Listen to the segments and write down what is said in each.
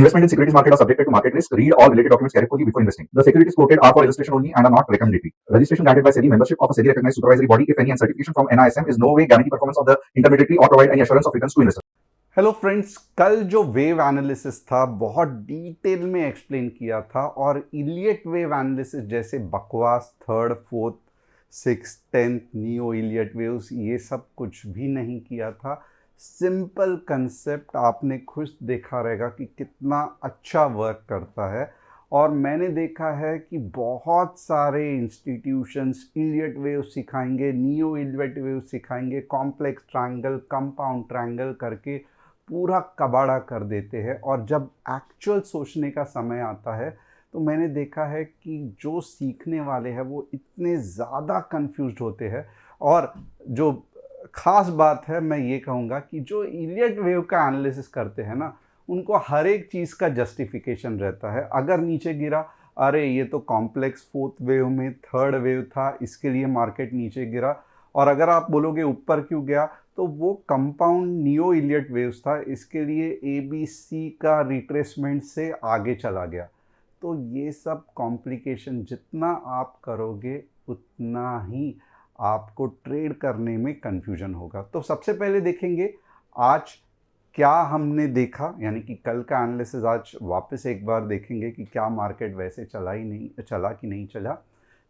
Investment in securities market are subjected to market risk. Read all related documents carefully before investing. The securities quoted are for illustration only and are not recommendatory. Registration granted by SEBI. Membership of a SEBI recognized supervisory body, if any, and certification from NISM is no way guarantee performance of the intermediary or provide any assurance of returns to investors. Hello friends, कल जो wave analysis था बहुत detail में explain किया था और Elliot wave analysis जैसे बकवास third fourth six tenth neo Elliott waves ये सब कुछ भी नहीं किया था। सिंपल कंसेप्ट आपने खुद देखा रहेगा कि कितना अच्छा वर्क करता है। और मैंने देखा है कि बहुत सारे इंस्टीट्यूशंस इलियट वेव सिखाएंगे, नियो इलियट वेव सिखाएंगे, कॉम्प्लेक्स ट्रायंगल, कंपाउंड ट्रायंगल करके पूरा कबाड़ा कर देते हैं। और जब एक्चुअल सोचने का समय आता है तो मैंने देखा है कि जो सीखने वाले हैं वो इतने ज़्यादा कंफ्यूज्ड होते हैं। और जो ख़ास बात है, मैं ये कहूँगा कि जो इलियट वेव का एनालिसिस करते हैं ना, उनको हर एक चीज़ का जस्टिफिकेशन रहता है। अगर नीचे गिरा, अरे ये तो कॉम्प्लेक्स फोर्थ वेव में थर्ड वेव था, इसके लिए मार्केट नीचे गिरा। और अगर आप बोलोगे ऊपर क्यों गया, तो वो कंपाउंड नियो इलियट वेव्स था, इसके लिए ABC का रिट्रेसमेंट से आगे चला गया। तो ये सब कॉम्प्लिकेशन जितना आप करोगे उतना ही आपको ट्रेड करने में कंफ्यूजन होगा। तो सबसे पहले देखेंगे आज क्या हमने देखा, यानी कि कल का एनालिसिस आज वापस एक बार देखेंगे कि क्या मार्केट वैसे चला कि नहीं चला।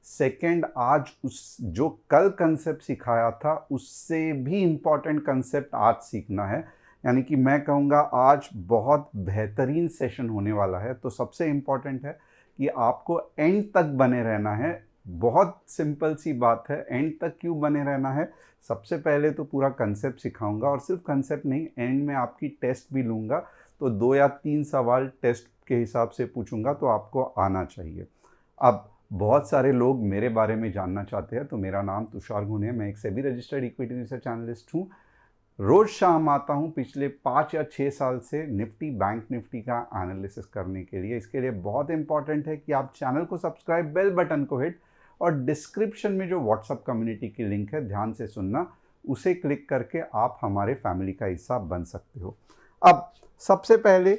सेकंड, आज उस जो कल कंसेप्ट सिखाया था उससे भी इम्पॉर्टेंट कंसेप्ट आज सीखना है। यानी कि मैं कहूँगा आज बहुत बेहतरीन सेशन होने वाला है। तो सबसे इम्पॉर्टेंट है कि आपको एंड तक बने रहना है। बहुत सिंपल सी बात है, एंड तक क्यों बने रहना है। सबसे पहले तो पूरा कंसेप्ट सिखाऊंगा और सिर्फ कंसेप्ट नहीं, एंड में आपकी टेस्ट भी लूँगा। तो 2 या 3 सवाल टेस्ट के हिसाब से पूछूंगा, तो आपको आना चाहिए। अब बहुत सारे लोग मेरे बारे में जानना चाहते हैं, तो मेरा नाम तुषार गुने है। मैं एक SEBI registered equity research analyst हूँ। रोज़ शाम आता हूँ पिछले 5 या 6 साल से निफ्टी बैंक निफ्टी का एनालिसिस करने के लिए। इसके लिए बहुत इंपॉर्टेंट है कि आप चैनल को सब्सक्राइब, बेल बटन को हिट, और डिस्क्रिप्शन में जो व्हाट्सअप कम्युनिटी की लिंक है ध्यान से सुनना, उसे क्लिक करके आप हमारे फैमिली का हिस्सा बन सकते हो। अब सबसे पहले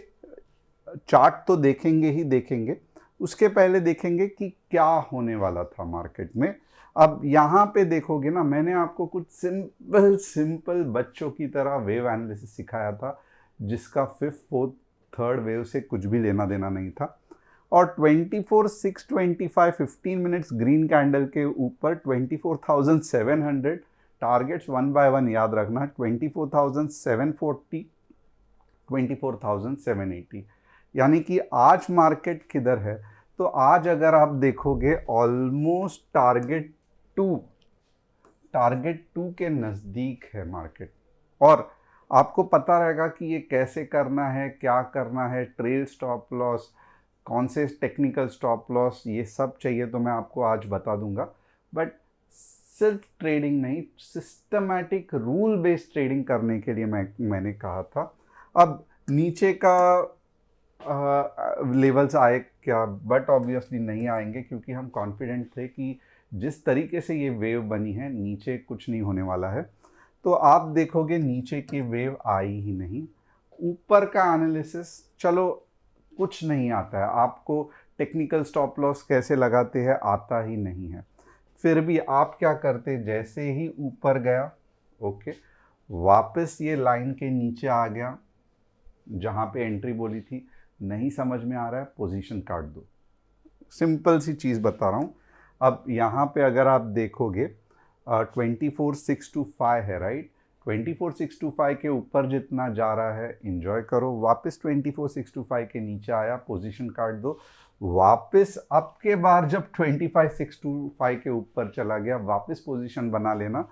चार्ट तो देखेंगे ही देखेंगे, उसके पहले देखेंगे कि क्या होने वाला था मार्केट में। अब यहाँ पे देखोगे ना, मैंने आपको कुछ सिंपल बच्चों की तरह वेव एनालिसिस सिखाया था जिसका फिफ्थ फोर्थ थर्ड वेव से कुछ भी लेना देना नहीं था। और 24 6 25 15 मिनट्स ग्रीन कैंडल के ऊपर 24,700 टारगेट्स वन बाय वन याद रखना। 24,740, 24,780। यानी कि आज मार्केट किधर है, तो आज अगर आप देखोगे ऑलमोस्ट टारगेट टू के नज़दीक है मार्केट। और आपको पता रहेगा कि ये कैसे करना है, क्या करना है, ट्रेल स्टॉप लॉस, कौन से टेक्निकल स्टॉप लॉस, ये सब चाहिए तो मैं आपको आज बता दूंगा। बट सिर्फ ट्रेडिंग नहीं, सिस्टमैटिक रूल बेस्ड ट्रेडिंग करने के लिए मैंने कहा था। अब नीचे का लेवल्स आए क्या, बट ऑब्वियसली नहीं आएंगे, क्योंकि हम कॉन्फिडेंट थे कि जिस तरीके से ये वेव बनी है नीचे कुछ नहीं होने वाला है। तो आप देखोगे नीचे की वेव आई ही नहीं। ऊपर का एनालिसिस चलो कुछ नहीं आता है आपको, टेक्निकल स्टॉप लॉस कैसे लगाते हैं आता ही नहीं है। फिर भी आप क्या करते, जैसे ही ऊपर गया ओके, वापस ये लाइन के नीचे आ गया जहाँ पे एंट्री बोली थी, नहीं समझ में आ रहा है पोजीशन काट दो। सिंपल सी चीज़ बता रहा हूँ। अब यहाँ पे अगर आप देखोगे 24,625 है, राइट। 24,625 के ऊपर जितना जा रहा है इंजॉय करो, वापस 24,625 के नीचे आया पोजीशन काट दो, वापस अब के बार जब 25,625 के ऊपर चला गया वापस पोजीशन बना लेना,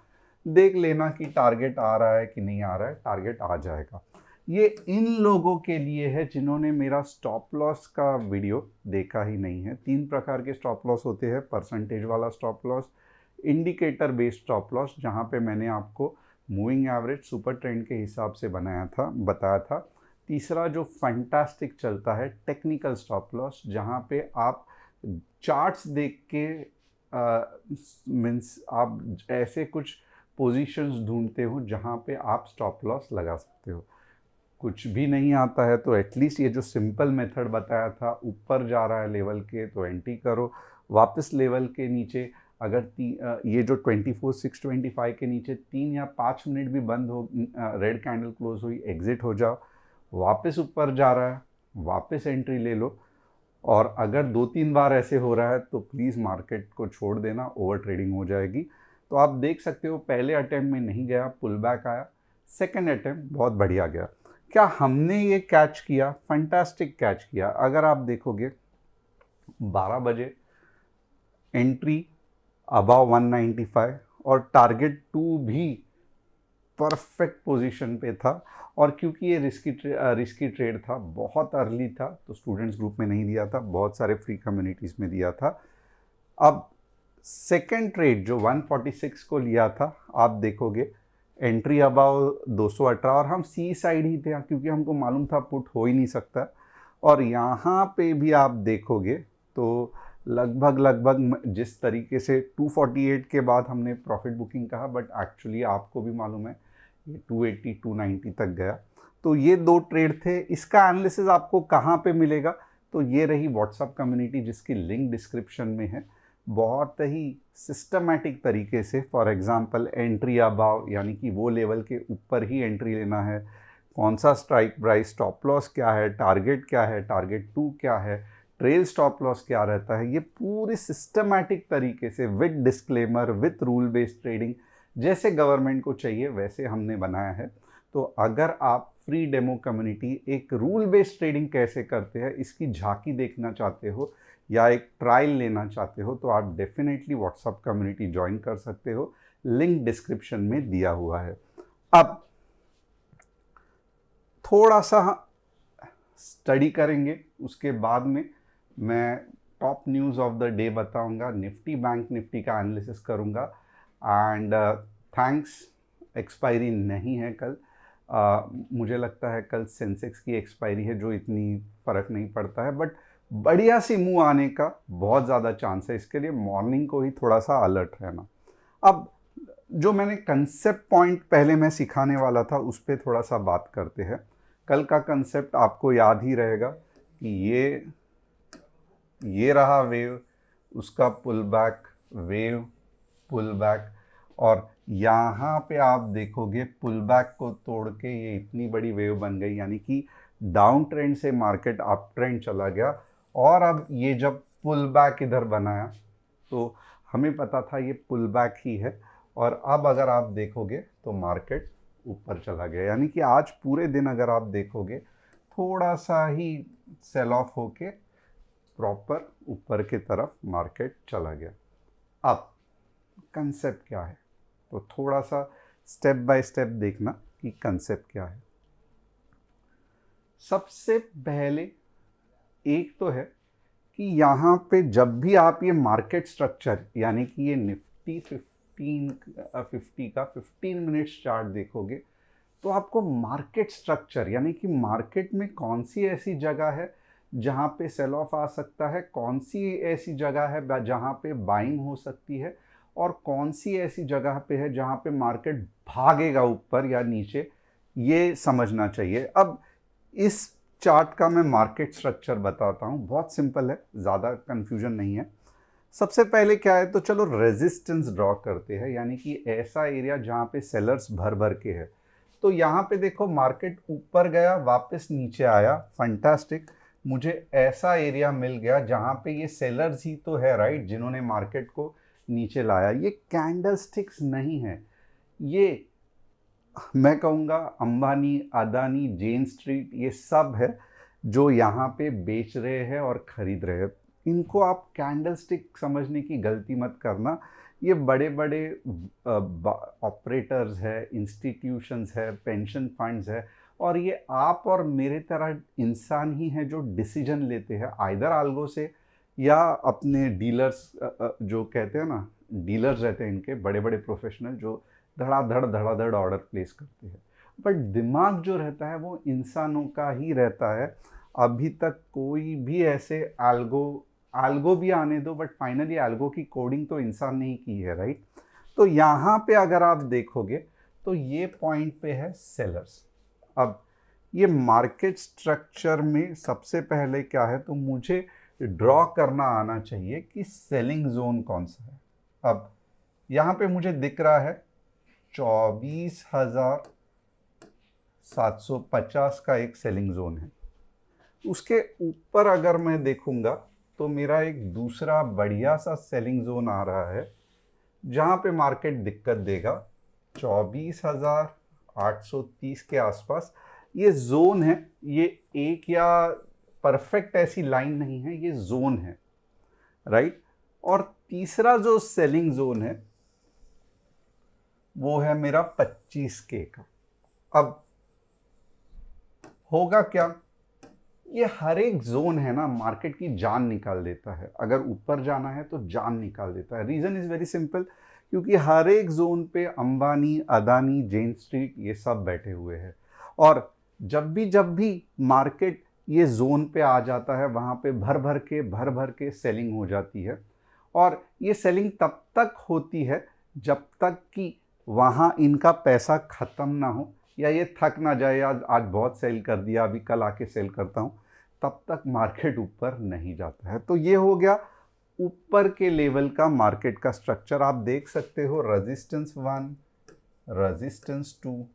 देख लेना कि टारगेट आ रहा है कि नहीं आ रहा है। टारगेट आ जाएगा। ये इन लोगों के लिए है जिन्होंने मेरा स्टॉप लॉस का वीडियो देखा ही नहीं है। 3 प्रकार के स्टॉप लॉस होते हैं, परसेंटेज वाला stop loss, indicator based stop loss जहाँ पे मैंने आपको मूविंग एवरेज सुपर ट्रेंड के हिसाब से बताया था। तीसरा जो फैंटास्टिक चलता है, टेक्निकल स्टॉप लॉस, जहाँ पे आप चार्ट्स देख के मीन्स आप ऐसे कुछ पोजीशंस ढूंढते हो जहाँ पे आप स्टॉप लॉस लगा सकते हो। कुछ भी नहीं आता है तो एटलीस्ट ये जो सिंपल मेथड बताया था, ऊपर जा रहा है लेवल के तो एंट्री करो, वापस लेवल के नीचे अगर ये जो 24,625 के नीचे 3 या 5 मिनट भी बंद हो, रेड कैंडल क्लोज हुई, एग्जिट हो जाओ, वापस ऊपर जा रहा है वापस एंट्री ले लो। और अगर 2-3 बार ऐसे हो रहा है तो प्लीज़ मार्केट को छोड़ देना, ओवर ट्रेडिंग हो जाएगी। तो आप देख सकते हो पहले अटेम्प्ट में नहीं गया, पुल बैक आया, सेकंड अटेम्प्ट बहुत बढ़िया गया। क्या हमने ये कैच किया? फैंटास्टिक कैच किया। अगर आप देखोगे 12 बजे एंट्री अबाव 195 और टारगेट 2 भी परफेक्ट पोजीशन पे था। और क्योंकि ये रिस्की ट्रेड था, बहुत अर्ली था, तो स्टूडेंट्स ग्रुप में नहीं दिया था, बहुत सारे फ्री कम्युनिटीज़ में दिया था। अब सेकेंड ट्रेड जो 146 को लिया था, आप देखोगे एंट्री अबाव 218 और हम सी साइड ही थे क्योंकि हमको मालूम था पुट हो ही नहीं सकता। और यहाँ पे भी आप देखोगे तो लगभग जिस तरीके से 248 के बाद हमने प्रॉफिट बुकिंग कहा, बट एक्चुअली आपको भी मालूम है ये 280 290 तक गया। तो ये 2 ट्रेड थे। इसका एनालिसिस आपको कहाँ पे मिलेगा? तो ये रही व्हाट्सएप कम्युनिटी जिसकी लिंक डिस्क्रिप्शन में है। बहुत ही सिस्टमैटिक तरीके से, फॉर एग्जांपल एंट्री अबाव यानी कि वो लेवल के ऊपर ही एंट्री लेना है, कौन सा स्ट्राइक प्राइस, स्टॉप लॉस क्या है, टारगेट क्या है, टारगेट 2 क्या है, ट्रेल स्टॉप लॉस क्या रहता है, ये पूरी सिस्टमैटिक तरीके से with disclaimer, with rule based trading जैसे गवर्नमेंट को चाहिए वैसे हमने बनाया है। तो अगर आप फ्री डेमो कम्युनिटी एक रूल बेस्ड ट्रेडिंग कैसे करते हैं इसकी झांकी देखना चाहते हो या एक ट्रायल लेना चाहते हो तो आप डेफिनेटली व्हाट्सएप कम्युनिटी ज्वाइन कर सकते हो, लिंक डिस्क्रिप्शन में दिया हुआ है। अब थोड़ा सा स्टडी करेंगे, उसके बाद में मैं top news of the day बताऊंगा, निफ्टी बैंक निफ्टी का एनालिसिस करूंगा। एंड थैंक्स, एक्सपायरी नहीं है कल। मुझे लगता है कल सेंसेक्स की एक्सपायरी है जो इतनी फ़र्क नहीं पड़ता है, बट बढ़िया सी मूव आने का बहुत ज़्यादा चांस है। इसके लिए मॉर्निंग को ही थोड़ा सा अलर्ट रहना। अब जो मैंने कंसेप्ट पॉइंट पहले मैं सिखाने वाला था उस पर थोड़ा सा बात करते हैं। कल का कंसेप्ट आपको याद ही रहेगा कि ये रहा वेव, उसका pull back, wave, pull back, और यहाँ पे आप देखोगे पुल बैक को तोड़ के ये इतनी बड़ी वेव बन गई, यानी कि डाउन ट्रेंड से मार्केट अप ट्रेंड चला गया। और अब ये जब पुल बैक इधर बनाया तो हमें पता था ये पुल बैक ही है, और अब अगर आप देखोगे तो मार्केट ऊपर चला गया, यानी कि आज पूरे दिन अगर आप देखोगे थोड़ा सा ही सेल ऑफ होके प्रॉपर ऊपर की तरफ मार्केट चला गया। अब कंसेप्ट क्या है, तो थोड़ा सा स्टेप बाय स्टेप देखना कि कंसेप्ट क्या है। सबसे पहले एक तो है कि यहाँ पे जब भी आप ये मार्केट स्ट्रक्चर यानी कि ये निफ्टी 50 का 15 मिनट्स चार्ट देखोगे तो आपको मार्केट स्ट्रक्चर यानी कि मार्केट में कौन सी ऐसी जगह है जहाँ पे सेल ऑफ आ सकता है, कौन सी ऐसी जगह है जहाँ पे बाइंग हो सकती है, और कौन सी ऐसी जगह पे है जहाँ पे मार्केट भागेगा ऊपर या नीचे, ये समझना चाहिए। अब इस चार्ट का मैं मार्केट स्ट्रक्चर बताता हूँ, बहुत सिंपल है, ज़्यादा कन्फ्यूजन नहीं है। सबसे पहले क्या है, तो चलो रेजिस्टेंस ड्रॉ करते हैं, यानी कि ऐसा एरिया जहाँ पे सेलर्स भर भर के है। तो यहाँ पे देखो मार्केट ऊपर गया वापस नीचे आया, फंटास्टिक, मुझे ऐसा एरिया मिल गया जहाँ पे ये सेलर्स ही तो है राइट, जिन्होंने मार्केट को नीचे लाया। ये कैंडलस्टिक्स नहीं है, ये मैं कहूँगा अंबानी, अदानी, जेन स्ट्रीट, ये सब है जो यहाँ पे बेच रहे हैं और ख़रीद रहे हैं। इनको आप कैंडलस्टिक समझने की गलती मत करना। ये बड़े बड़े ऑपरेटर्स है, इंस्टीट्यूशंस है, पेंशन फंड्स है, और ये आप और मेरे तरह इंसान ही हैं जो डिसीजन लेते हैं, आइदर आल्गो से या अपने डीलर्स, जो कहते हैं ना डीलर्स रहते हैं इनके, बड़े बड़े प्रोफेशनल जो धड़ाधड़ ऑर्डर प्लेस करते हैं। बट दिमाग जो रहता है वो इंसानों का ही रहता है। अभी तक कोई भी ऐसे एल्गो भी आने दो, बट फाइनली एल्गो की कोडिंग तो इंसान ने ही की है राइट। तो यहाँ पे अगर आप देखोगे तो ये पॉइंट पे है सेलर्स। अब ये मार्केट स्ट्रक्चर में सबसे पहले क्या है, तो मुझे ड्रॉ करना आना चाहिए कि सेलिंग जोन कौन सा है। अब यहाँ पे मुझे दिख रहा है 24,750 का एक सेलिंग जोन है। उसके ऊपर अगर मैं देखूंगा तो मेरा एक दूसरा बढ़िया सा सेलिंग जोन आ रहा है, जहाँ पे मार्केट दिक्कत देगा 24,830 के आसपास। ये जोन है, ये एक या परफेक्ट ऐसी लाइन नहीं है, ये जोन है, राइट। और तीसरा जो सेलिंग जोन है वो है मेरा 25K का। अब होगा क्या, ये हर एक जोन है ना मार्केट की जान निकाल देता है। अगर ऊपर जाना है तो जान निकाल देता है। रीज़न इज़ वेरी सिंपल, क्योंकि हर एक जोन पे अंबानी, अदानी, जेन स्ट्रीट ये सब बैठे हुए हैं। और जब भी मार्केट ये जोन पे आ जाता है, वहाँ पे भर भर के सेलिंग हो जाती है। और ये सेलिंग तब तक होती है जब तक कि वहाँ इनका पैसा ख़त्म ना हो, या ये थक ना जाए, आज बहुत सेल कर दिया, अभी कल आके सेल करता हूँ, तब तक मार्केट ऊपर नहीं जाता है। तो ये हो गया ऊपर के लेवल का मार्केट का स्ट्रक्चर। आप देख सकते हो resistance 1, resistance 2,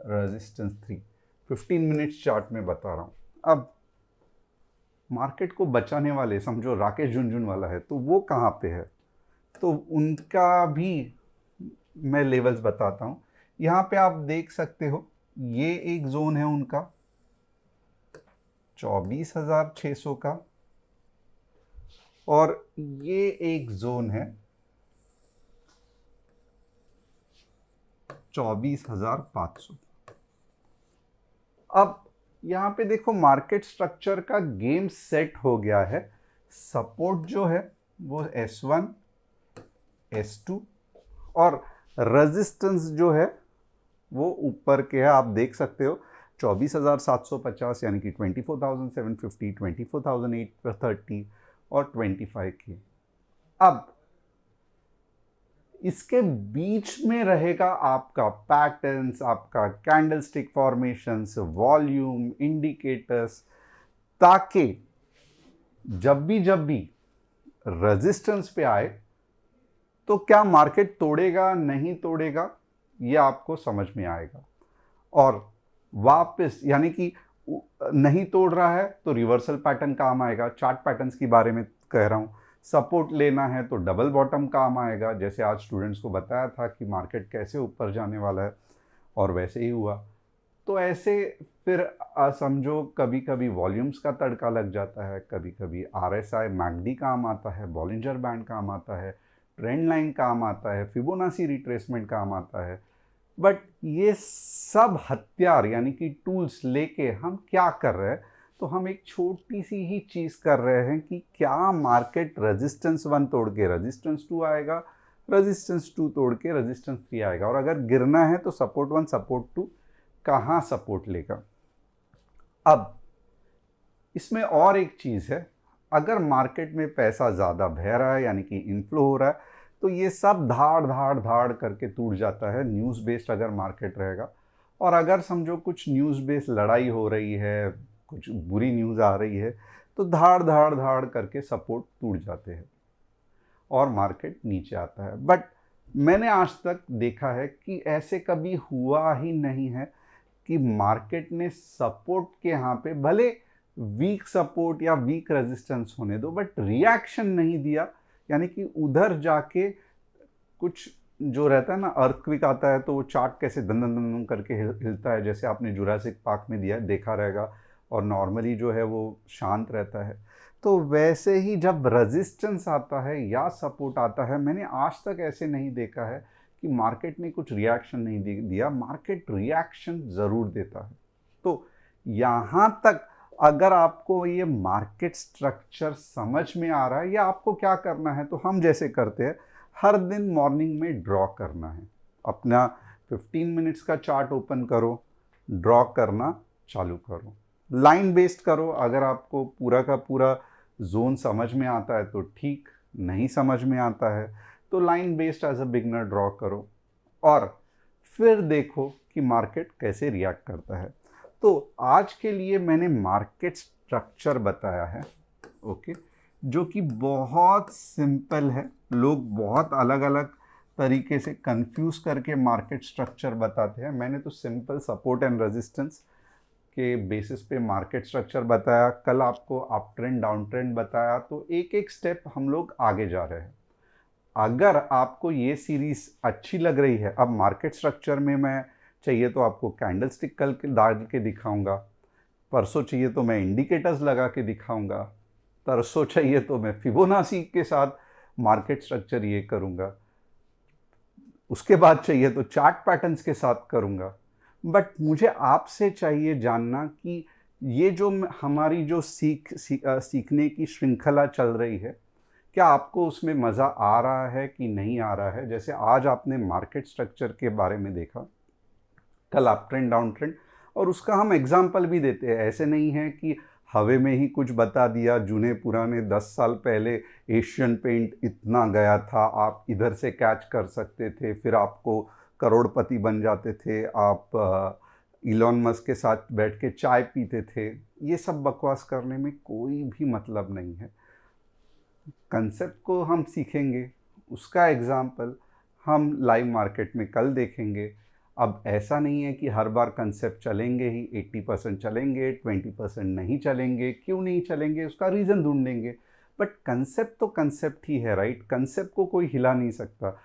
resistance 3, 15 minutes chart में बता रहा हूँ। अब मार्केट को बचाने वाले समझो राकेश झुनझुनवाला है, तो वो कहाँ पे है, तो उनका भी मैं लेवल्स बताता हूँ। यहाँ पे आप देख सकते हो ये एक जोन है उनका 24,600 का, और ये एक जोन है 24,500। अब यहाँ पे देखो मार्केट स्ट्रक्चर का गेम सेट हो गया है। सपोर्ट जो है वो S1, S2, और रेजिस्टेंस जो है वो ऊपर के है। आप देख सकते हो 24,750 यानी कि 24,750, 24,830 और 25K। अब इसके बीच में रहेगा आपका पैटर्न्स, आपका कैंडलस्टिक फॉर्मेशंस, वॉल्यूम, इंडिकेटर्स, ताकि जब भी रेजिस्टेंस पे आए तो क्या मार्केट तोड़ेगा नहीं तोड़ेगा ये आपको समझ में आएगा। और वापस यानी कि नहीं तोड़ रहा है तो रिवर्सल पैटर्न काम आएगा। चार्ट पैटर्न्स के बारे में कह रहा हूँ। सपोर्ट लेना है तो डबल बॉटम काम आएगा, जैसे आज स्टूडेंट्स को बताया था कि मार्केट कैसे ऊपर जाने वाला है, और वैसे ही हुआ। तो ऐसे फिर समझो कभी कभी वॉल्यूम्स का तड़का लग जाता है, कभी कभी RSI मैकडी काम आता है, बॉलिंजर बैंड काम आता है, ट्रेंड लाइन काम आता है, फिबोनाची रिट्रेसमेंट काम आता है। बट ये सब हथियार यानी कि टूल्स लेके हम क्या कर रहे हैं, तो हम एक छोटी सी ही चीज़ कर रहे हैं कि क्या मार्केट रेजिस्टेंस 1 तोड़ के रेजिस्टेंस 2 आएगा, रेजिस्टेंस 2 तोड़ के रेजिस्टेंस 3 आएगा, और अगर गिरना है तो सपोर्ट 1, सपोर्ट 2 कहाँ सपोर्ट लेगा। अब इसमें और एक चीज़ है, अगर मार्केट में पैसा ज़्यादा बह रहा है यानी कि इनफ्लो हो रहा है, तो ये सब धाड़ करके टूट जाता है न्यूज़ बेस्ड अगर मार्केट रहेगा। और अगर समझो कुछ न्यूज़ बेस्ड लड़ाई हो रही है, कुछ बुरी न्यूज़ आ रही है, तो धाड़ करके सपोर्ट टूट जाते हैं और मार्केट नीचे आता है। बट मैंने आज तक देखा है कि ऐसे कभी हुआ ही नहीं है कि मार्केट ने सपोर्ट के यहाँ पे भले वीक सपोर्ट या वीक रेजिस्टेंस होने दो, बट रिएक्शन नहीं दिया। यानी कि उधर जाके कुछ जो रहता है ना, अर्थक्वेक आता है तो वो चार्ट कैसे दन दन दन करके हिलता है, जैसे आपने जुरासिक पार्क में देखा रहेगा, और नॉर्मली जो है वो शांत रहता है। तो वैसे ही जब रेजिस्टेंस आता है या सपोर्ट आता है, मैंने आज तक ऐसे नहीं देखा है कि मार्केट ने कुछ रिएक्शन नहीं दिया। मार्केट रिएक्शन ज़रूर देता है। तो यहाँ तक अगर आपको ये मार्केट स्ट्रक्चर समझ में आ रहा है, या आपको क्या करना है, तो हम जैसे करते हैं हर दिन मॉर्निंग में ड्रॉ करना है। अपना 15 मिनट्स का चार्ट ओपन करो, ड्रॉ करना चालू करो, लाइन बेस्ड करो। अगर आपको पूरा का पूरा जोन समझ में आता है तो ठीक, नहीं समझ में आता है तो line based as a beginner draw करो, और फिर देखो कि मार्केट कैसे रिएक्ट करता है। तो आज के लिए मैंने मार्केट स्ट्रक्चर बताया है, ओके, जो कि बहुत सिंपल है। लोग बहुत अलग अलग तरीके से कंफ्यूज करके मार्केट स्ट्रक्चर बताते हैं। मैंने तो सिंपल सपोर्ट एंड रेजिस्टेंस के बेसिस पे मार्केट स्ट्रक्चर बताया। कल आपको अप ट्रेंड डाउन ट्रेंड बताया। तो एक एक स्टेप हम लोग आगे जा रहे हैं। अगर आपको ये सीरीज अच्छी लग रही है, अब मार्केट स्ट्रक्चर में मैं चाहिए तो आपको कैंडल स्टिक कल के डाल के दिखाऊंगा, परसों चाहिए तो मैं इंडिकेटर्स लगा के दिखाऊंगा, तरसों चाहिए तो मैं फिबोनाची के साथ मार्केट स्ट्रक्चर ये करूंगा, उसके बाद चाहिए तो चार्ट पैटर्न्स के साथ करूंगा। बट मुझे आपसे चाहिए जानना कि ये जो हमारी जो सीखने की श्रृंखला चल रही है, क्या आपको उसमें मज़ा आ रहा है कि नहीं आ रहा है। जैसे आज आपने मार्केट स्ट्रक्चर के बारे में देखा, कल अप ट्रेंड डाउन ट्रेंड, और उसका हम एग्जाम्पल भी देते हैं। ऐसे नहीं है कि हवे में ही कुछ बता दिया। जूने पुराने 10 साल पहले एशियन पेंट इतना गया था, आप इधर से कैच कर सकते थे, फिर आपको करोड़पति बन जाते थे, आप इलॉन मस्क के साथ बैठ के चाय पीते थे। ये सब बकवास करने में कोई भी मतलब नहीं है। कंसेप्ट को हम सीखेंगे, उसका एग्जाम्पल हम लाइव मार्केट में कल देखेंगे। अब ऐसा नहीं है कि हर बार कंसेप्ट चलेंगे ही, 80% चलेंगे, 20% नहीं चलेंगे। क्यों नहीं चलेंगे, उसका रीज़न ढूंढेंगे। बट कंसेप्ट तो कंसेप्ट ही है, राइट। कंसेप्ट को कोई हिला नहीं सकता।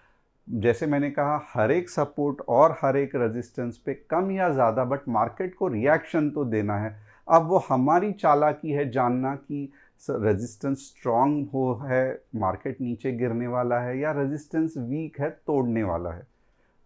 जैसे मैंने कहा, हर एक सपोर्ट और हर एक रेजिस्टेंस पे कम या ज़्यादा, बट मार्केट को रिएक्शन तो देना है। अब वो हमारी चालाकी है जानना कि रेजिस्टेंस स्ट्रांग हो है, मार्केट नीचे गिरने वाला है, या रेजिस्टेंस वीक है, तोड़ने वाला है।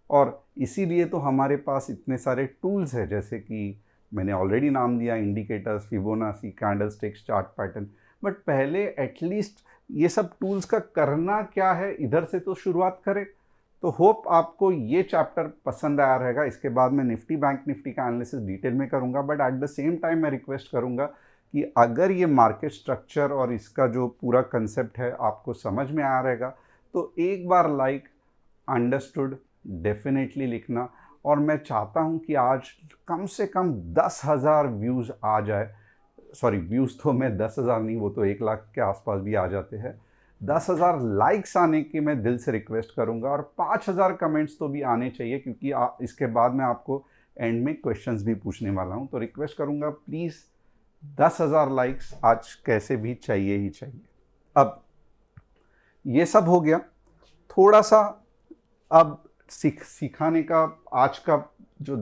और इसीलिए तो हमारे पास इतने सारे टूल्स हैं, जैसे कि मैंने ऑलरेडी नाम दिया, indicators, Fibonacci, candlesticks, chart pattern. But पहले एटलीस्ट ये सब टूल्स का करना क्या है, इधर से तो शुरुआत करें। तो होप आपको ये चैप्टर पसंद आया रहेगा। इसके बाद मैं निफ्टी बैंक निफ्टी का एनालिसिस डिटेल में करूंगा। But at the same time मैं रिक्वेस्ट करूंगा कि अगर ये मार्केट स्ट्रक्चर और इसका जो पूरा कंसेप्ट है आपको समझ में आ रहेगा, तो एक बार लाइक, अंडरस्टूड डेफिनेटली लिखना। और मैं चाहता हूं कि आज कम से कम 10,000 व्यूज़ आ जाए। सॉरी, व्यूज़ तो मैं 10,000 नहीं, वो तो 1 लाख के आसपास भी आ जाते हैं। 10,000 लाइक्स आने की मैं दिल से रिक्वेस्ट करूंगा, और 5,000 कमेंट्स तो भी आने चाहिए, क्योंकि इसके बाद मैं आपको एंड में क्वेश्चंस भी पूछने वाला हूं। तो रिक्वेस्ट करूंगा, प्लीज़ 10,000 लाइक्स आज कैसे भी चाहिए ही चाहिए। अब ये सब हो गया, थोड़ा सा अब सिखाने का आज का जो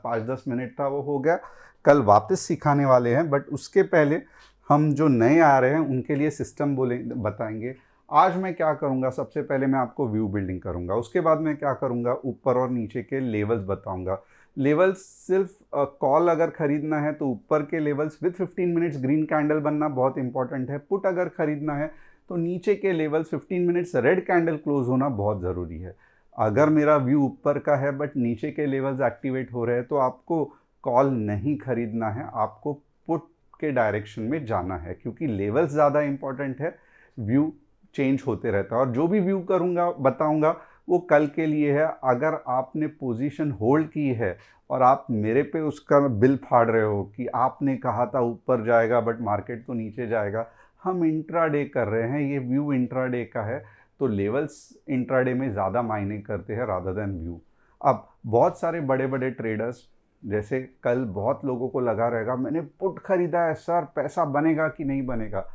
5-10 मिनट था वो हो गया। कल वापस सिखाने वाले हैं, बट उसके पहले हम जो नए आ रहे हैं उनके लिए सिस्टम बताएंगे। आज मैं क्या करूंगा, सबसे पहले मैं आपको व्यू बिल्डिंग करूंगा। उसके बाद मैं क्या करूंगा, ऊपर और नीचे के लेवल्स बताऊंगा। लेवल्स सिर्फ कॉल अगर खरीदना है तो ऊपर के levels with 15 minutes green candle बनना बहुत इंपॉर्टेंट है। पुट अगर खरीदना है तो नीचे के levels 15 minutes red candle close होना बहुत ज़रूरी है। अगर मेरा व्यू ऊपर का है बट नीचे के लेवल्स एक्टिवेट हो रहे हैं, तो आपको कॉल नहीं खरीदना है, आपको पुट के डायरेक्शन में जाना है, क्योंकि लेवल्स ज़्यादा इंपॉर्टेंट है। व्यू चेंज होते रहता है, और जो भी व्यू करूँगा बताऊँगा वो कल के लिए है। अगर आपने पोजीशन होल्ड की है और आप मेरे पे उसका बिल फाड़ रहे हो कि आपने कहा था ऊपर जाएगा बट मार्केट तो नीचे जाएगा, हम इंट्राडे कर रहे हैं, ये व्यू इंट्राडे का है, तो लेवल्स इंट्राडे में ज़्यादा मायने करते हैं रादर देन व्यू। अब बहुत सारे बड़े बड़े ट्रेडर्स, जैसे कल बहुत लोगों को लगा रहेगा मैंने पुट खरीदा है सर, पैसा बनेगा कि नहीं बनेगा।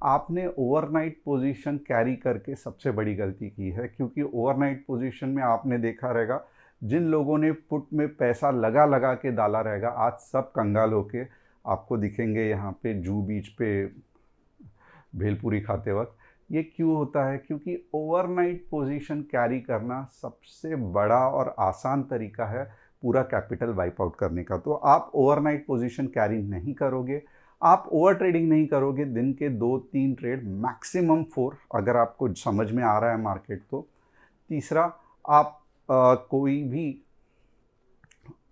आपने ओवरनाइट पोजीशन कैरी करके सबसे बड़ी गलती की है, क्योंकि ओवरनाइट पोजीशन में आपने देखा रहेगा जिन लोगों ने पुट में पैसा लगा लगा के डाला रहेगा, आज सब कंगाल होके आपको दिखेंगे यहाँ पे जू बीच पे भेलपूरी खाते वक्त। ये क्यों होता है, क्योंकि ओवरनाइट पोजीशन कैरी करना सबसे बड़ा और आसान तरीका है पूरा कैपिटल वाइप आउट करने का। तो आप ओवरनाइट पोजीशन कैरी नहीं करोगे, आप ओवर ट्रेडिंग नहीं करोगे, दिन के 2-3 ट्रेड मैक्सिमम 4 अगर आपको समझ में आ रहा है मार्केट तो। तीसरा, आप कोई भी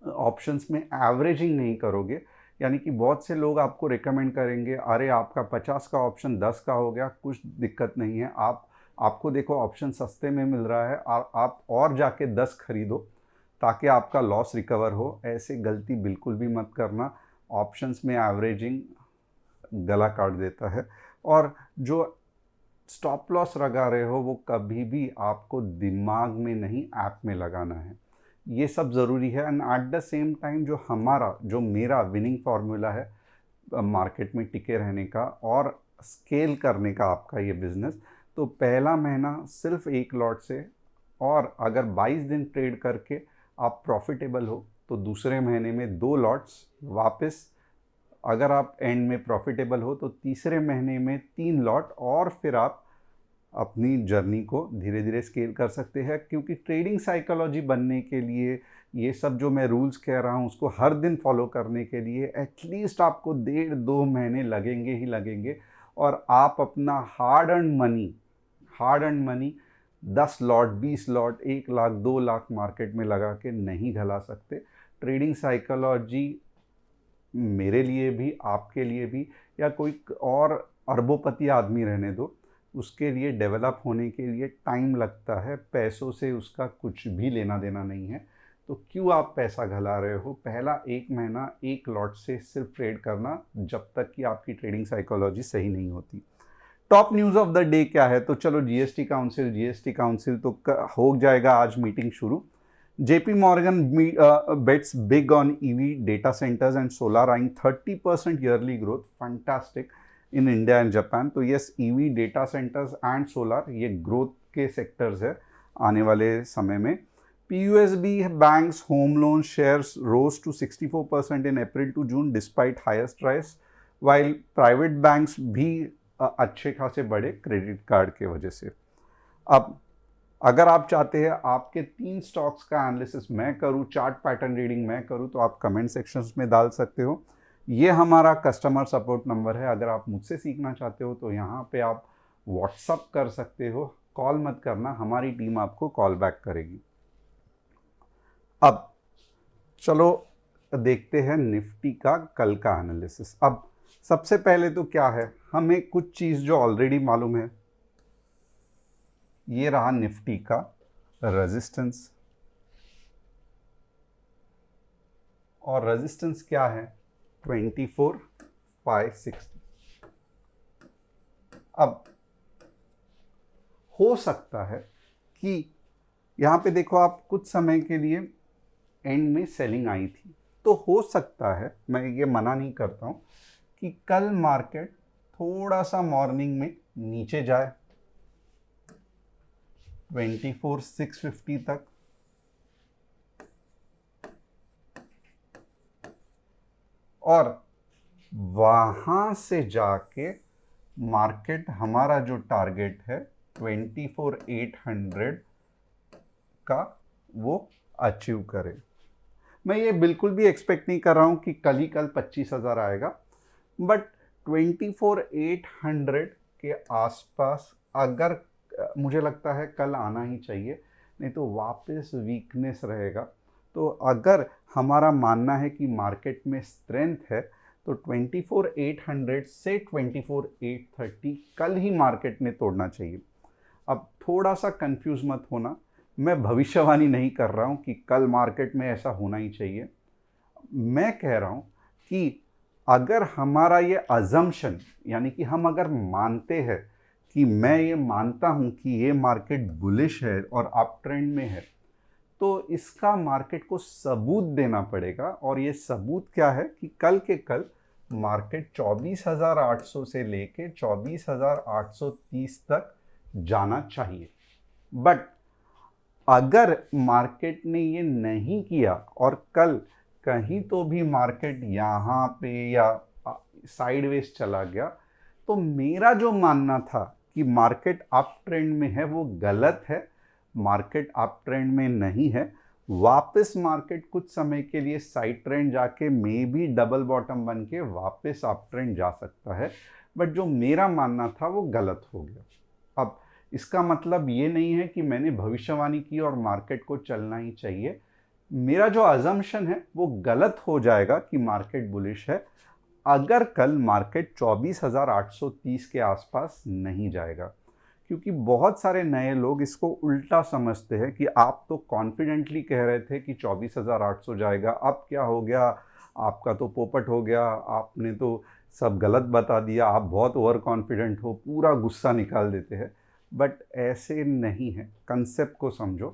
ऑप्शंस में एवरेजिंग नहीं करोगे, यानी कि बहुत से लोग आपको रिकमेंड करेंगे अरे आपका 50 का ऑप्शन 10 का हो गया, कुछ दिक्कत नहीं है, आपको देखो ऑप्शन सस्ते में मिल रहा है और आप और जाके 10 खरीदो ताकि आपका लॉस रिकवर हो। ऐसे गलती बिल्कुल भी मत करना। ऑप्शंस में एवरेजिंग गला काट देता है। और जो स्टॉप लॉस लगा रहे हो वो कभी भी आपको दिमाग में नहीं, ऐप में लगाना है। ये सब ज़रूरी है। And at the same time जो मेरा विनिंग फार्मूला है मार्केट में टिके रहने का और स्केल करने का आपका ये बिज़नेस, तो पहला महीना सिर्फ एक लॉट से, और अगर 22 दिन ट्रेड करके आप प्रॉफिटेबल हो तो दूसरे महीने में 2 लॉट्स वापस, अगर आप एंड में प्रॉफिटेबल हो तो तीसरे महीने में 3 लॉट, और फिर आप अपनी जर्नी को धीरे धीरे स्केल कर सकते हैं। क्योंकि ट्रेडिंग साइकोलॉजी बनने के लिए ये सब जो मैं रूल्स कह रहा हूँ उसको हर दिन फॉलो करने के लिए एटलीस्ट आपको 1.5-2 महीने लगेंगे ही लगेंगे, और आप अपना hard earn money 10 lot, 20 lot, 1 lakh, 2 lakh market में लगा के नहीं घला सकते। ट्रेडिंग साइकोलॉजी मेरे लिए भी, आपके लिए भी, या कोई और अरबोपति आदमी रहने दो, उसके लिए डेवलप होने के लिए टाइम लगता है। पैसों से उसका कुछ भी लेना देना नहीं है। तो क्यों आप पैसा घला रहे हो? पहला 1 महीना 1 लॉट से सिर्फ ट्रेड करना जब तक कि आपकी ट्रेडिंग साइकोलॉजी सही नहीं होती। Top news of the day क्या है? तो चलो जीएसटी काउंसिल तो हो जाएगा आज मीटिंग शुरू। JP Morgan bets big on EV data centers and solar, eyeing 30% yearly growth. Fantastic in India and Japan. तो yes, EV data centers and solar ये growth के sectors है आने वाले समय में। PUSB banks home loan shares rose to 64% in April to June despite highest rise, while private banks भी अच्छे खासे बढ़े क्रेडिट कार्ड के वजह से। अब अगर आप चाहते हैं आपके 3 स्टॉक्स का एनालिसिस मैं करूं, चार्ट पैटर्न रीडिंग मैं करूं, तो आप कमेंट सेक्शंस में डाल सकते हो। ये हमारा कस्टमर सपोर्ट नंबर है। अगर आप मुझसे सीखना चाहते हो तो यहाँ पे आप व्हाट्सअप कर सकते हो, कॉल मत करना, हमारी टीम आपको कॉल बैक करेगी। अब चलो देखते हैं निफ्टी का कल का एनालिसिस। अब सबसे पहले तो क्या है, हमें कुछ चीज़ जो ऑलरेडी मालूम है, ये रहा निफ्टी का रेजिस्टेंस, और रेजिस्टेंस क्या है? 24,560। अब हो सकता है कि यहाँ पे देखो, आप कुछ समय के लिए एंड में सेलिंग आई थी, तो हो सकता है, मैं ये मना नहीं करता हूँ, कि कल मार्केट थोड़ा सा मॉर्निंग में नीचे जाए 24,650 तक, और वहां से जाके मार्केट हमारा जो टारगेट है 24,800 का वो अचीव करे। मैं ये बिल्कुल भी एक्सपेक्ट नहीं कर रहा हूं कि कल 25,000 आएगा, बट 24,800 के आसपास अगर मुझे लगता है कल आना ही चाहिए, नहीं तो वापस वीकनेस रहेगा। तो अगर हमारा मानना है कि मार्केट में स्ट्रेंथ है तो 24,800 से 24,830 कल ही मार्केट ने तोड़ना चाहिए। अब थोड़ा सा कंफ्यूज मत होना, मैं भविष्यवाणी नहीं कर रहा हूँ कि कल मार्केट में ऐसा होना ही चाहिए। मैं कह रहा हूँ कि अगर हमारा ये अजम्पशन, यानी कि हम अगर मानते हैं कि मैं ये मानता हूँ कि ये मार्केट बुलिश है और अप ट्रेंड में है, तो इसका मार्केट को सबूत देना पड़ेगा। और ये सबूत क्या है कि कल के कल मार्केट 24,800 से लेके 24,830 तक जाना चाहिए। बट अगर मार्केट ने ये नहीं किया और कल कहीं तो भी मार्केट यहाँ पे या साइडवेज चला गया, तो मेरा जो मानना था कि मार्केट अप ट्रेंड में है वो गलत है। मार्केट अप ट्रेंड में नहीं है। वापस मार्केट कुछ समय के लिए साइड ट्रेंड जाके मे बी डबल बॉटम बन के वापस अप ट्रेंड जा सकता है, बट जो मेरा मानना था वो गलत हो गया। अब इसका मतलब ये नहीं है कि मैंने भविष्यवाणी की और मार्केट को चलना ही चाहिए। मेरा जो अजम्पशन है वो गलत हो जाएगा कि मार्केट बुलिश है अगर कल मार्केट 24,830 के आसपास नहीं जाएगा, क्योंकि बहुत सारे नए लोग इसको उल्टा समझते हैं कि आप तो कॉन्फिडेंटली कह रहे थे कि 24,800 जाएगा, अब क्या हो गया, आपका तो पोपट हो गया, आपने तो सब गलत बता दिया, आप बहुत ओवर कॉन्फिडेंट हो, पूरा गुस्सा निकाल देते हैं। बट ऐसे नहीं है, कंसेप्ट को समझो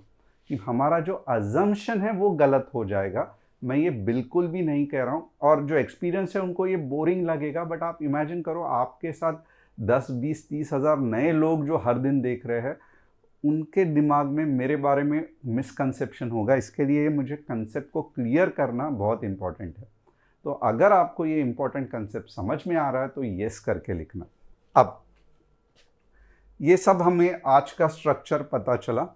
कि हमारा जो अजम्पशन है वो गलत हो जाएगा। मैं ये बिल्कुल भी नहीं कह रहा हूँ, और जो एक्सपीरियंस है उनको ये बोरिंग लगेगा, बट आप इमेजिन करो आपके साथ 10 20 30 हज़ार नए लोग जो हर दिन देख रहे हैं, उनके दिमाग में मेरे बारे में मिसकंसेप्शन होगा। इसके लिए मुझे कंसेप्ट को क्लियर करना बहुत इंपॉर्टेंट है। तो अगर आपको ये इंपॉर्टेंट कंसेप्ट समझ में आ रहा है तो यस करके लिखना। अब ये सब हमें आज का स्ट्रक्चर पता चला।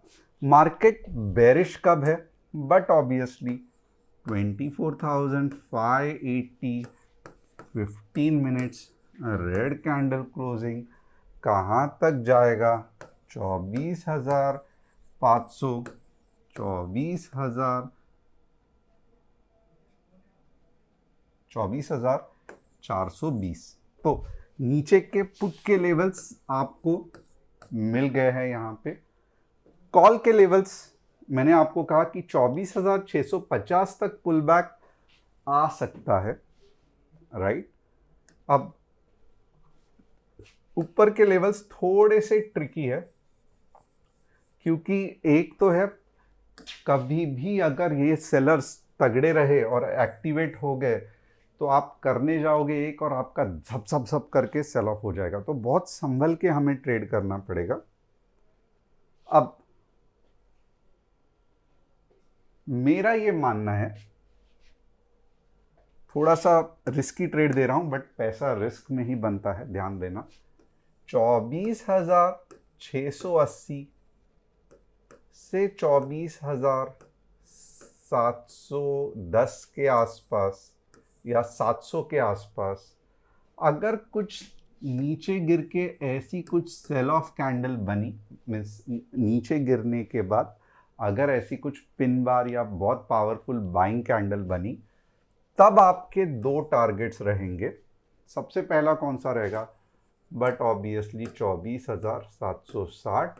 मार्केट बेरिश कब है, but obviously 24,580 15 minutes red candle closing कहाँ तक जाएगा, 24,500, 24,420। तो नीचे के पुट के लेवल्स आपको मिल गए हैं। यहाँ पे कॉल के लेवल्स मैंने आपको कहा कि 24,650 तक पुल बैक आ सकता है, राइट। अब ऊपर के लेवल्स थोड़े से ट्रिकी है, क्योंकि एक तो है कभी भी अगर ये सेलर्स तगड़े रहे और एक्टिवेट हो गए तो आप करने जाओगे एक और आपका झप झप झप करके सेल ऑफ हो जाएगा। तो बहुत संभल के हमें ट्रेड करना पड़ेगा। अब मेरा ये मानना है, थोड़ा सा रिस्की ट्रेड दे रहा हूं बट पैसा रिस्क में ही बनता है, ध्यान देना। 24,680 से 24,710 के आसपास या 700 के आसपास अगर कुछ नीचे गिर के ऐसी कुछ सेल ऑफ कैंडल बनी, मीन्स नीचे गिरने के बाद अगर ऐसी कुछ पिन बार या बहुत पावरफुल बाइंग कैंडल बनी, तब आपके दो टारगेट्स रहेंगे। सबसे पहला कौन सा रहेगा, बट ऑब्वियसली 24,760,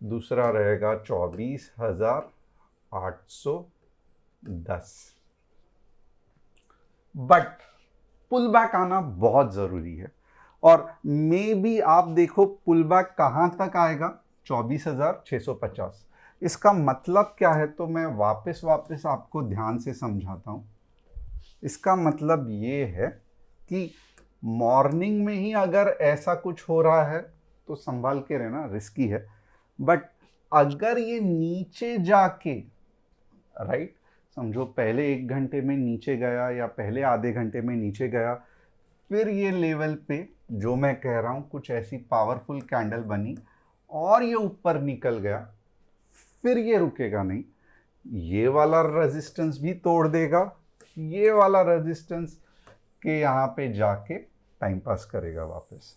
दूसरा रहेगा 24,810। बट पुल बैक आना बहुत जरूरी है, और मे बी आप देखो पुल बैक कहां तक आएगा, 24,650। इसका मतलब क्या है, तो मैं वापस आपको ध्यान से समझाता हूं। इसका मतलब ये है कि मॉर्निंग में ही अगर ऐसा कुछ हो रहा है तो संभाल के रहना, रिस्की है। बट अगर ये नीचे जाके, राइट, समझो पहले 1 घंटे में नीचे गया या पहले आधे घंटे में नीचे गया, फिर ये लेवल पे जो मैं कह रहा हूं कुछ ऐसी पावरफुल कैंडल बनी और ये ऊपर निकल गया, फिर ये रुकेगा नहीं, ये वाला रेजिस्टेंस भी तोड़ देगा, ये वाला रेजिस्टेंस के यहाँ पे जाके टाइम पास करेगा वापस।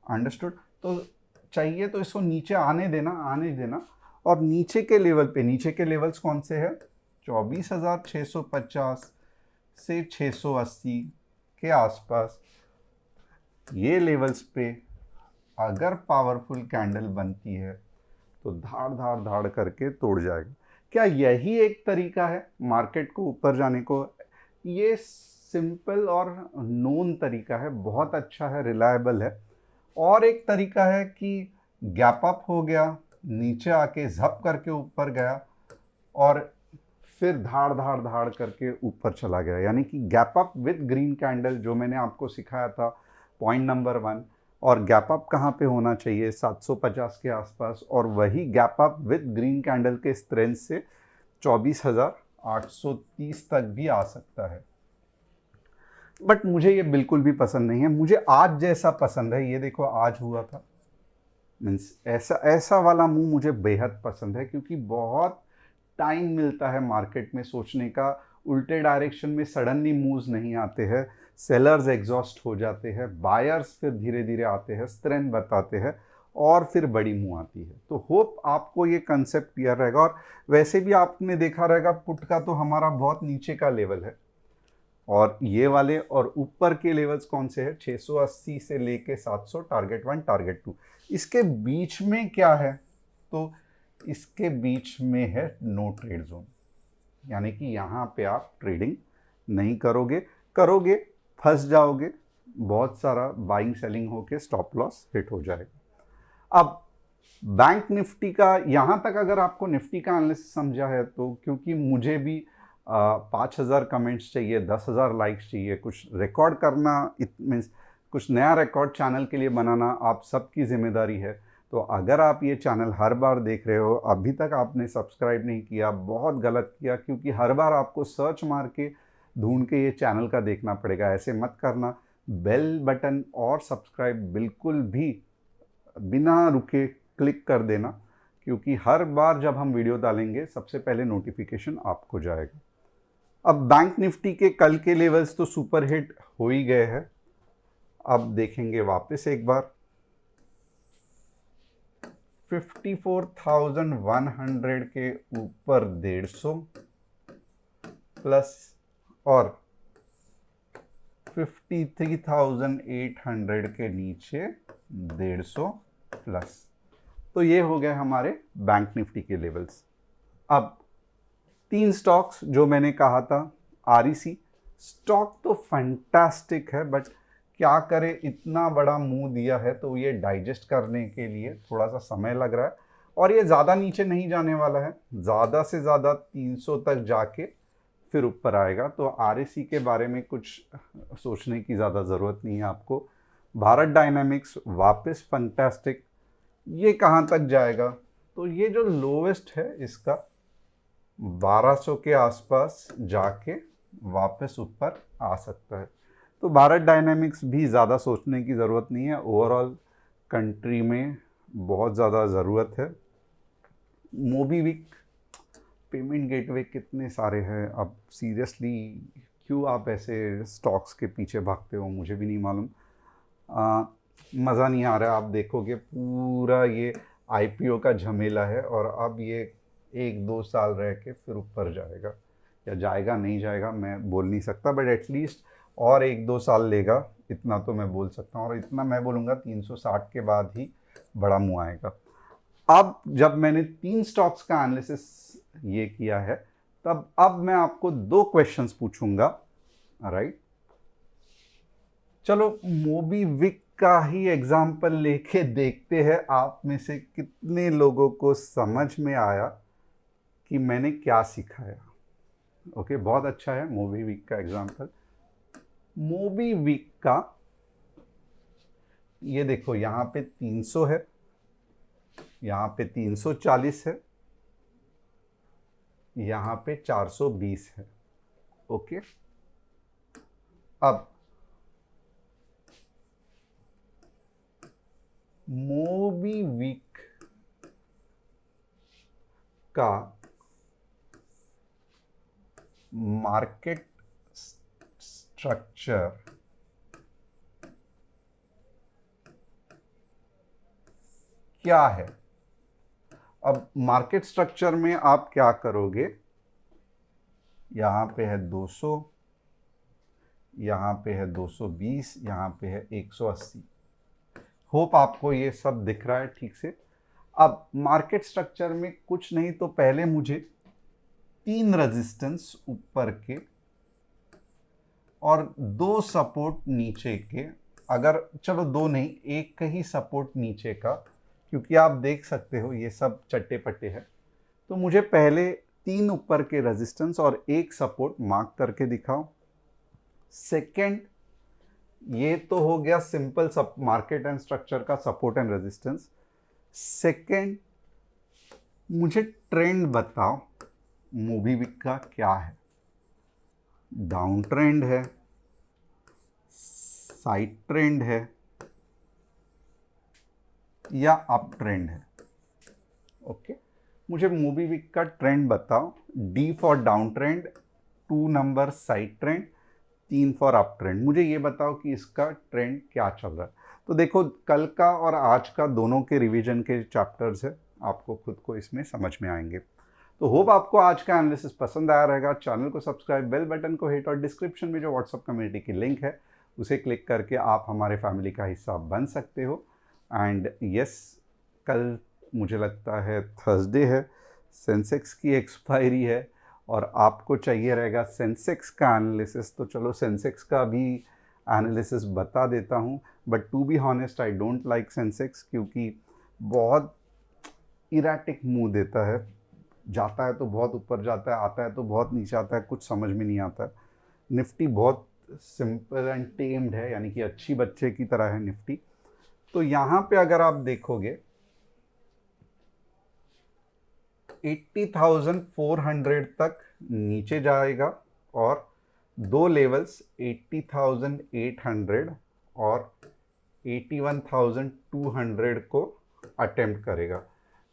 अंडरस्टूड। तो चाहिए तो इसको नीचे आने देना, और नीचे के लेवल पे, नीचे के लेवल्स कौन से हैं, 24,650 से 680 के आसपास, ये लेवल्स पे अगर पावरफुल कैंडल बनती है तो धाड़ धाड़ धाड़ करके तोड़ जाएगा। क्या यही एक तरीका है मार्केट को ऊपर जाने को? ये सिंपल और नोन तरीका है, बहुत अच्छा है, रिलायबल है। और एक तरीका है कि गैप अप हो गया, नीचे आके झप करके ऊपर गया और फिर धाड़ धाड़ धाड़ करके ऊपर चला गया, यानी कि gap up with green candle, जो मैंने आपको सिखाया था पॉइंट नंबर 1। और गैप अप कहाँ पे होना चाहिए, 750 के आसपास, और वही gap up with green candle के स्ट्रेंथ से 24,830 तक भी आ सकता है। बट मुझे ये बिल्कुल भी पसंद नहीं है, मुझे आज जैसा पसंद है, ये देखो आज हुआ था, मीन्स ऐसा वाला मूव मुझे बेहद पसंद है, क्योंकि बहुत टाइम मिलता है मार्केट में सोचने का, उल्टे डायरेक्शन में सडनली मूव्स नहीं आते हैं, सेलर्स एग्जॉस्ट हो जाते हैं, बायर्स फिर धीरे धीरे आते हैं, स्ट्रेंथ बताते हैं, और फिर बड़ी मूव आती है। तो होप आपको ये कंसेप्ट क्लियर रहेगा। और वैसे भी आपने देखा रहेगा पुट का तो हमारा बहुत नीचे का लेवल है, और ये वाले और ऊपर के लेवल्स कौन से हैं, 680 से लेके 700, टारगेट 1 टारगेट 2। इसके बीच में क्या है, तो इसके बीच में है नो ट्रेड जोन, यानी कि यहाँ पे आप ट्रेडिंग नहीं करोगे, करोगे फंस जाओगे, बहुत सारा बाइंग सेलिंग होके स्टॉप लॉस हिट हो जाएगा। अब बैंक निफ्टी का यहाँ तक अगर आपको निफ्टी का एनालिसिस समझा है तो, क्योंकि मुझे भी 5,000 कमेंट्स चाहिए, 10,000 लाइक्स चाहिए, कुछ रिकॉर्ड करना, इट मीन्स कुछ नया रिकॉर्ड चैनल के लिए बनाना आप सबकी जिम्मेदारी है। तो अगर आप ये चैनल हर बार देख रहे हो, अभी तक आपने सब्सक्राइब नहीं किया, बहुत गलत किया, क्योंकि हर बार आपको सर्च मार के ढूंढ के ये चैनल का देखना पड़ेगा। ऐसे मत करना। बेल बटन और सब्सक्राइब बिल्कुल भी बिना रुके क्लिक कर देना, क्योंकि हर बार जब हम वीडियो डालेंगे सबसे पहले नोटिफिकेशन आपको जाएगा। अब बैंक निफ्टी के कल के लेवल्स तो सुपर हिट हो ही गए हैं। अब देखेंगे वापस एक बार 54,100 के ऊपर 150 प्लस और 53,800 के नीचे 150 प्लस। तो ये हो गए हमारे बैंक निफ्टी के लेवल्स। अब 3 स्टॉक्स जो मैंने कहा था, आरईसी स्टॉक तो फैंटास्टिक है, बट क्या करें, इतना बड़ा मुंह दिया है तो ये डाइजेस्ट करने के लिए थोड़ा सा समय लग रहा है, और ये ज़्यादा नीचे नहीं जाने वाला है, ज़्यादा से ज़्यादा 300 तक जाके फिर ऊपर आएगा। तो आरईसी के बारे में कुछ सोचने की ज़्यादा ज़रूरत नहीं है आपको। भारत डायनामिक्स वापस फैंटास्टिक, ये कहाँ तक जाएगा, तो ये जो लोवेस्ट है इसका 1200 के आसपास जाके वापस ऊपर आ सकता है। तो भारत डायनामिक्स भी ज़्यादा सोचने की ज़रूरत नहीं है, ओवरऑल कंट्री में बहुत ज़्यादा ज़रूरत है। मोबीविक, पेमेंट गेटवे कितने सारे हैं, अब सीरियसली क्यों आप ऐसे स्टॉक्स के पीछे भागते हो, मुझे भी नहीं मालूम। मज़ा नहीं आ रहा। आप देखोगे पूरा ये आईपीओ का झमेला है, और अब ये 1-2 साल रह के फिर ऊपर जाएगा, या जाएगा नहीं जाएगा मैं बोल नहीं सकता, बट एटलीस्ट और 1-2 साल लेगा, इतना तो मैं बोल सकता हूँ। और इतना मैं बोलूँगा 360 के बाद ही बड़ा मुँह आएगा। अब जब मैंने 3 स्टॉक्स का एनालिसिस ये किया है, तब अब मैं आपको 2 क्वेश्चंस पूछूंगा, राइट। चलो मोबीविक का ही एग्जाम्पल लेके देखते हैं आप में से कितने लोगों को समझ में आया कि मैंने क्या सिखाया। ओके, बहुत अच्छा है मोबीविक का एग्जाम्पल। मोबीविक का ये देखो, यहाँ पे 300 है, यहाँ पे 340 है, यहाँ पे 420 है। ओके, अब मोबीविक का मार्केट स्ट्रक्चर क्या है। अब मार्केट स्ट्रक्चर में आप क्या करोगे, यहाँ पे है 200, यहाँ पे है 220, यहाँ पे है 180। होप आपको ये सब दिख रहा है ठीक से। अब मार्केट स्ट्रक्चर में कुछ नहीं तो पहले मुझे 3 रेजिस्टेंस ऊपर के और 2 सपोर्ट नीचे के, अगर चलो 2 नहीं, एक का ही सपोर्ट नीचे का, क्योंकि आप देख सकते हो ये सब चट्टे पट्टे है। तो मुझे पहले 3 ऊपर के रेजिस्टेंस और 1 सपोर्ट मार्क करके दिखाओ। सेकंड, ये तो हो गया सिंपल सब मार्केट एंड स्ट्रक्चर का सपोर्ट एंड रेजिस्टेंस। सेकंड, मुझे ट्रेंड बताओ मोबीविक का क्या है। डाउन ट्रेंड है, साइड ट्रेंड है, या अप ट्रेंड है। ओके, मुझे मोबीविक का ट्रेंड बताओ। D for down trend, 2 number side trend, 3 for up trend. मुझे ये बताओ कि इसका ट्रेंड क्या चल रहा है। तो देखो, कल का और आज का दोनों के रिवीजन के चैप्टर्स है, आपको खुद को इसमें समझ में आएंगे। तो होप आपको आज का एनालिसिस पसंद आया रहेगा। चैनल को सब्सक्राइब, बेल बटन को हिट, और डिस्क्रिप्शन में जो व्हाट्सएप कम्युनिटी की लिंक है उसे क्लिक करके आप हमारे फैमिली का हिस्सा बन सकते हो। एंड यस, कल मुझे लगता है थर्सडे है, सेंसेक्स की एक्सपायरी है, और आपको चाहिए रहेगा सेंसेक्स का एनालिसिस, तो चलो सेंसेक्स का भी एनालिसिस बता देता हूँ। But to be honest I don't like Sensex, क्योंकि बहुत इराटिक मुंह देता है, जाता है तो बहुत ऊपर जाता है, आता है तो बहुत नीचे आता है, कुछ समझ में नहीं आता है। निफ्टी बहुत सिंपल एंड टेम्ड है, यानी कि अच्छी बच्चे की तरह है निफ्टी। तो यहाँ पे अगर आप देखोगे 80,400 तक नीचे जाएगा और दो लेवल्स 80,800 और 81,200 को अटेम्प्ट करेगा।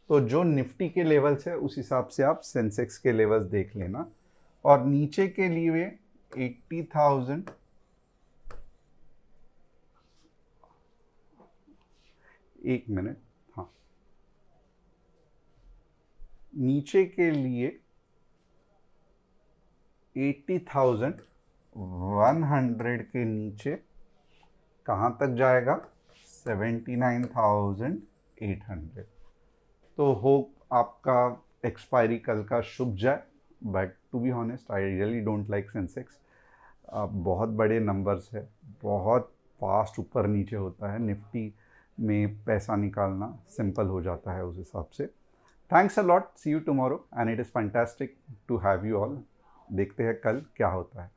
तो जो निफ्टी के लेवल्स है उस हिसाब से आप सेंसेक्स के लेवल्स देख लेना। और नीचे के लिए 80,000, एक मिनट, हाँ, नीचे के लिए 80,100 के नीचे कहाँ तक जाएगा? 79,800। तो होप आपका एक्सपायरी कल का शुभ जाए। But to be honest I really don't like Sensex. बहुत बड़े नंबर्स है, बहुत फास्ट ऊपर नीचे होता है। निफ्टी में पैसा निकालना सिंपल हो जाता है उस हिसाब से। Thanks a lot, see you tomorrow and it is fantastic to have you all. देखते हैं कल क्या होता है।